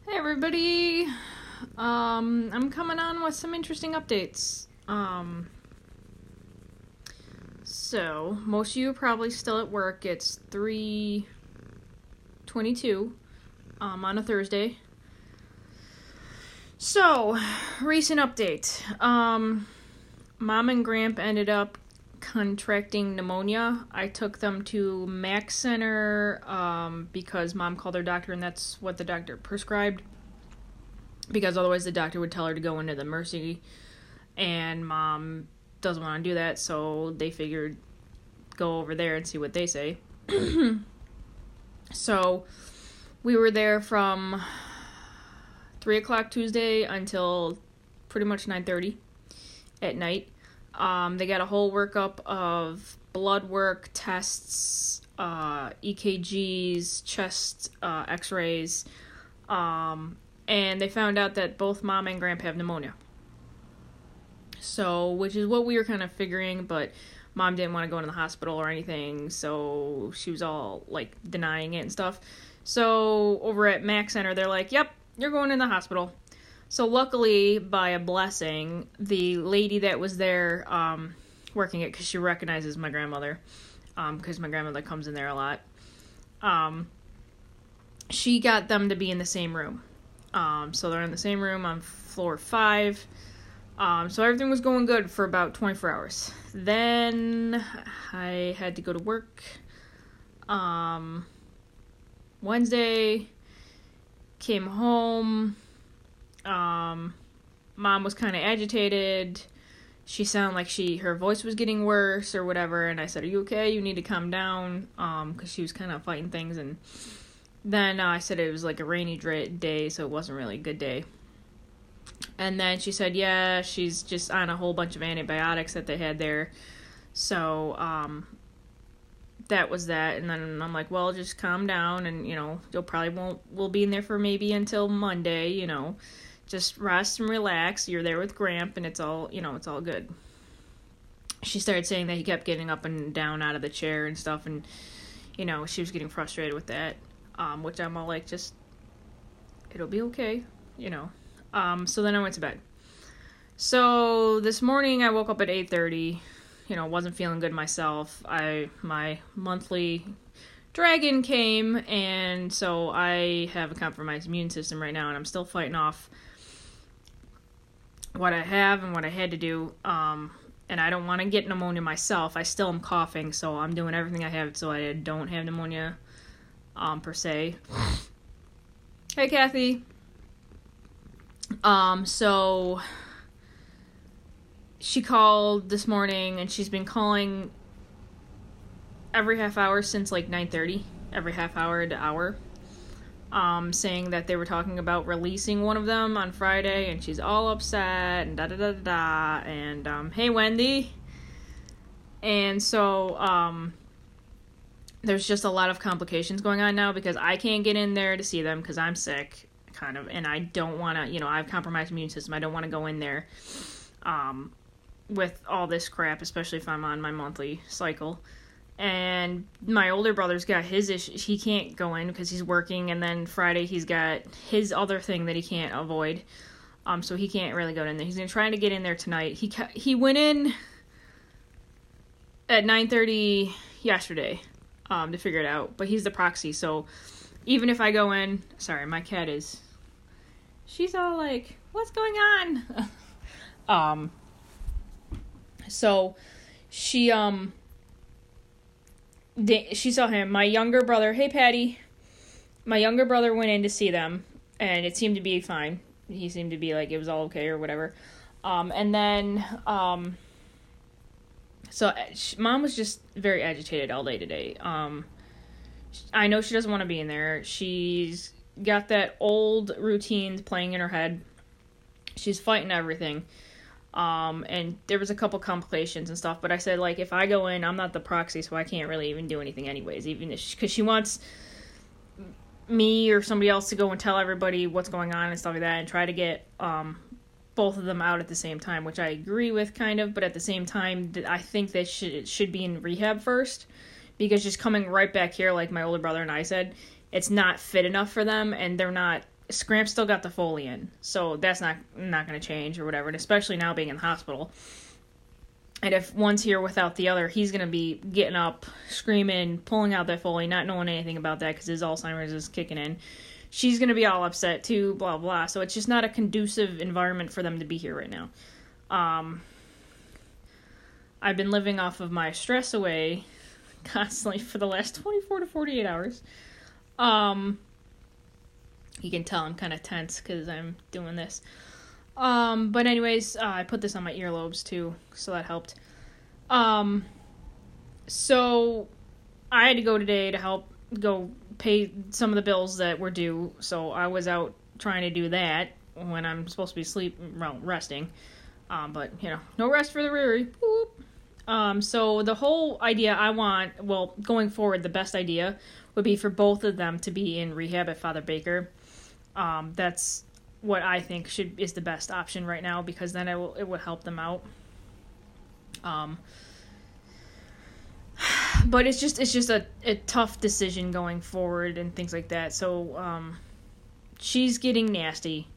Hey everybody, I'm coming on with some interesting updates. So most of you are probably still at work. It's 3:22, on a Thursday. So, recent update. Mom and Gramp ended up contracting pneumonia. I took them to Mac Center, because Mom called her doctor and that's what the doctor prescribed. Because otherwise the doctor would tell her to go into the Mercy, and Mom doesn't want to do that, so they figured go over there and see what they say. So we were there from 3 o'clock Tuesday until pretty much 9:30 at night. They got a whole workup of blood work, tests, EKGs, chest x-rays, and they found out that both Mom and Grandpa have pneumonia. So, which is what we were kind of figuring, but Mom didn't want to go into the hospital or anything, so she was all, denying it and stuff. So, over at Mac Center, they're like, yep, you're going in the hospital. So, luckily, by a blessing, the lady that was there, working it, because she recognizes my grandmother, because my grandmother comes in there a lot, she got them to be in the same room. So they're in the same room on floor 5. So everything was going good for about 24 hours. Then I had to go to work. Wednesday, came home. Mom was kind of agitated. She sounded like her voice was getting worse or whatever. And I said, "Are you okay? You need to calm down." Because she was kind of fighting things. And then I said it was like a rainy day, so it wasn't really a good day. And then she said, yeah, she's just on a whole bunch of antibiotics that they had there. So, that was that. And then I'm like, well, just calm down. And, we'll be in there for maybe until Monday, just rest and relax. You're there with Gramp and it's all good. She started saying that he kept getting up and down out of the chair and stuff. And, she was getting frustrated with that. Which I'm all like, just, it'll be okay, So then I went to bed. So this morning I woke up at 8:30, wasn't feeling good myself. My monthly dragon came, and so I have a compromised immune system right now, and I'm still fighting off what I have and what I had to do, and I don't want to get pneumonia myself. I still am coughing, so I'm doing everything I have so I don't have pneumonia. Per se. Hey, Kathy. So she called this morning, and she's been calling every half hour since 9:30, every half hour to hour, saying that they were talking about releasing one of them on Friday, and she's all upset, and da-da-da-da-da, and, hey, Wendy. And so, there's just a lot of complications going on now because I can't get in there to see them because I'm sick, kind of, and I don't want to, I have compromised immune system. I don't want to go in there with all this crap, especially if I'm on my monthly cycle. And my older brother's got his issue. He can't go in because he's working, and then Friday he's got his other thing that he can't avoid, so he can't really go in there. He's going to try to get in there tonight. He went in at 9:30 yesterday. To figure it out, but he's the proxy, so even if I go in, sorry, my cat she's all like, what's going on? So she saw him, my younger brother, hey Patty, my younger brother went in to see them, and it seemed to be fine. He seemed to be like, it was all okay or whatever, and then, so Mom was just very agitated all day today. I know she doesn't want to be in there. She's got that old routine playing in her head. She's fighting everything. And there was a couple complications and stuff, but I said, if I go in, I'm not the proxy, so I can't really even do anything anyways, even because she wants me or somebody else to go and tell everybody what's going on and stuff like that and try to get, both of them out at the same time, which I agree with kind of, but at the same time, I think they should be in rehab first, because just coming right back here, like my older brother and I said, it's not fit enough for them, and they're not Scramp still got the Foley in, so that's not going to change or whatever, and especially now being in the hospital. And if one's here without the other, he's going to be getting up, screaming, pulling out that Foley, not knowing anything about that because his Alzheimer's is kicking in. She's going to be all upset too, blah, blah. So it's just not a conducive environment for them to be here right now. I've been living off of my stress away constantly for the last 24 to 48 hours. You can tell I'm kind of tense because I'm doing this. But anyways, I put this on my earlobes too, so that helped. So I had to go today to help go pay some of the bills that were due, so I was out trying to do that when I'm supposed to be resting. But, no rest for the Riri. So the whole idea going forward, the best idea would be for both of them to be in rehab at Father Baker. That's what I think is the best option right now, because then it would help them out. But it's just a tough decision going forward and things like that. So she's getting nasty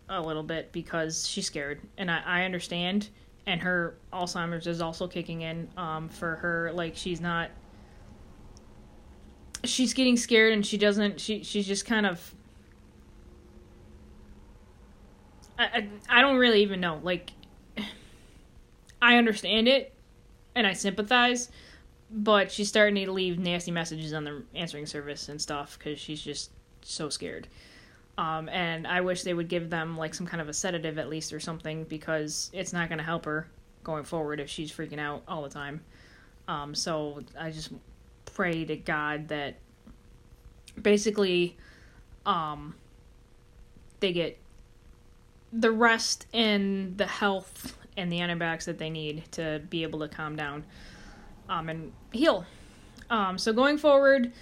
a little bit because she's scared, and I understand. And her Alzheimer's is also kicking in for her. Like, she's getting scared, and she's just kind of, I don't really even know. Like, I understand it, and I sympathize, but she's starting to leave nasty messages on the answering service and stuff because she's just so scared. And I wish they would give them, like, some kind of a sedative at least or something, because it's not going to help her going forward if she's freaking out all the time. So I just pray to God that basically they get the rest and the health and the antibiotics that they need to be able to calm down and heal. So going forward,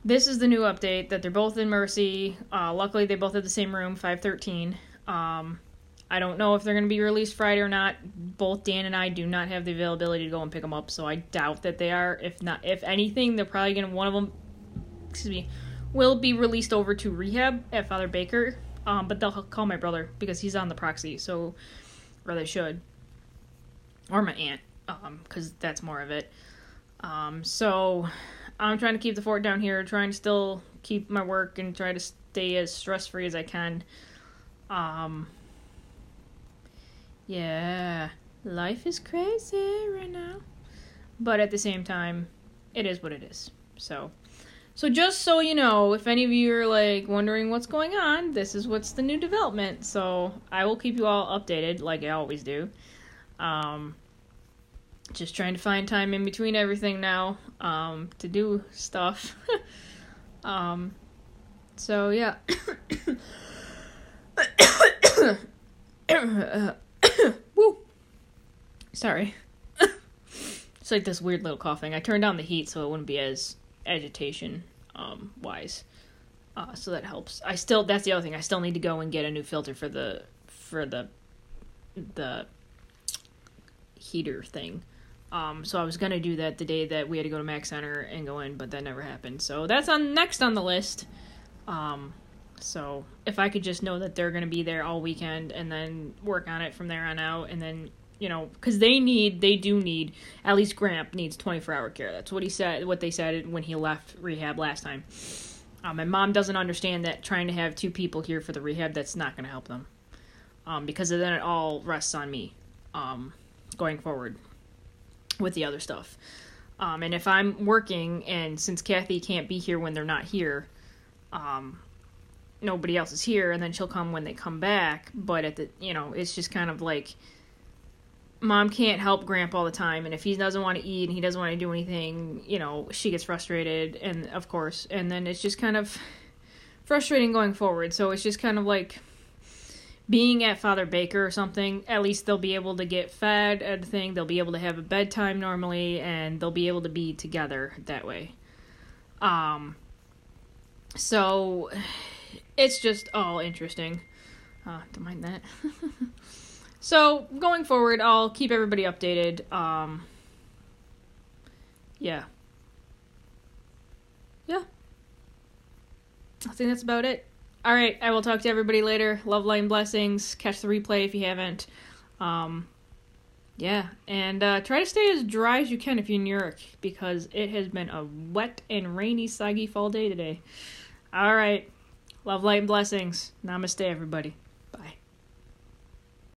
this is the new update, that they're both in Mercy. Luckily, they both have the same room, 513. I don't know if they're going to be released Friday or not. Both Dan and I do not have the availability to go and pick them up, so I doubt that they are. If anything, they're probably going to, one of them, will be released over to rehab at Father Baker. But they'll call my brother because he's on the proxy, or they should. Or my aunt, because that's more of it. So I'm trying to keep the fort down here, trying to still keep my work and try to stay as stress-free as I can. Yeah, life is crazy right now. But at the same time, it is what it is. So just so you know, if any of you are, like, wondering what's going on, this is what's the new development. So I will keep you all updated, like I always do. Just trying to find time in between everything now, to do stuff. So yeah. Woo. Sorry. It's like this weird little coughing. I turned down the heat so it wouldn't be as agitation wise. So that helps. That's the other thing. I still need to go and get a new filter for the heater thing. So I was gonna do that the day that we had to go to Mac Center and go in, but that never happened. So that's next on the list. So if I could just know that they're gonna be there all weekend and then work on it from there on out, and then, because they do need, at least Gramp needs 24-hour care. That's what they said when he left rehab last time. My mom doesn't understand that trying to have two people here for the rehab, that's not going to help them. Because then it all rests on me, going forward with the other stuff. And if I'm working, and since Kathy can't be here when they're not here, nobody else is here, and then she'll come when they come back, but it's just kind of like, Mom can't help Grandpa all the time, and if he doesn't want to eat and he doesn't want to do anything, she gets frustrated, and of course, and then it's just kind of frustrating going forward. So it's just kind of like being at Father Baker or something. At least they'll be able to get fed and thing. They'll be able to have a bedtime normally, and they'll be able to be together that way. So it's just all interesting. Don't mind that. So, going forward, I'll keep everybody updated. Yeah. I think that's about it. All right, I will talk to everybody later. Love, light, and blessings. Catch the replay if you haven't. Yeah, and try to stay as dry as you can if you're in New York, because it has been a wet and rainy, soggy fall day today. All right, love, light, and blessings. Namaste, everybody.